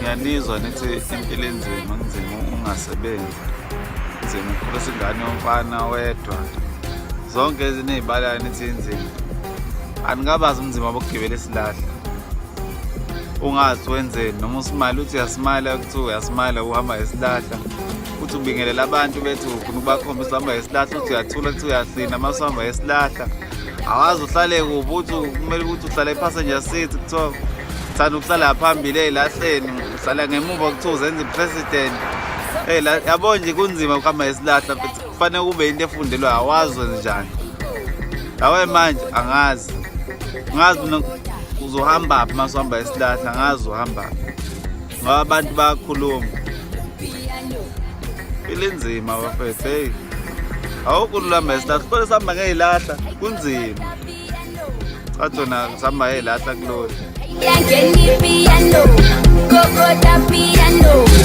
Ngiyanizwa nithi impilo enzima ungasebenzi, nzima ukukhulisa ingane yomfana wedwa. Zonke ezinye ey'balayo nithi inzima. Anikabazi umzima bokugibela isilahla. Ungazi wenzeni noma usimali uthi uyasimala kuthiwa uyasimala uhamba ngesilahla. Uthi ubingelela abantu bethi ufuna ukubakhombisa uhamba ngesilahla, uthi uyathula kuthiwa uyahlina mase uhamba ngesilahla. Awazi uhlale kuphi, uthi kumele ukuthi uhlale passenger seat kuthiwa uthanda ukuhlala phambili ey'lahleni, uhlala ngemuva kuthiwa uzenza i-president. Yabo nje kunzima ukuhamba ngesilahla, kufanele kube into efundelwayo, awazi wenzenjani. Yawe manje angazi mina uzohambaphi mase uhamba ngesilahla, angazi uhambaphi ngoba abantu bayakhuluma. Impilo inzima bafethu, hey. Awukho uhamba ngesilahla, kufanele sihamba ngey'lahla, kunzima. Cha thona sihamba ngey'lahla kulona. Piano, kokota piano.